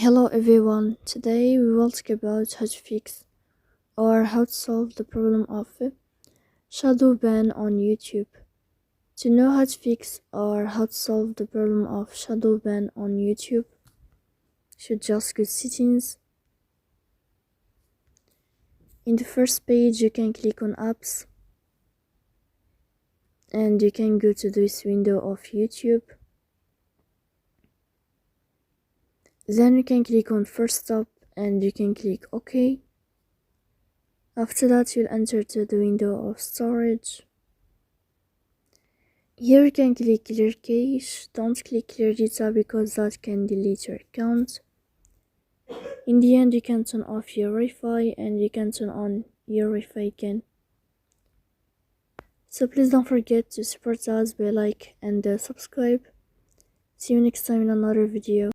Hello everyone, today we will talk about how to fix or how to solve the problem of Shadowban on YouTube. To know how to fix or how to solve the problem of Shadowban on YouTube, you should just go to settings. In the first page you can click on apps and you can go to this window of YouTube. Then you can click on first stop and you can click OK. After that you'll enter to the window of storage. Here you can click clear cache. Don't click clear data because that can delete your account. In the end you can turn off your Wi-Fi and you can turn on your Wi-Fi again. So please don't forget to support us by like and subscribe. See you next time in another video.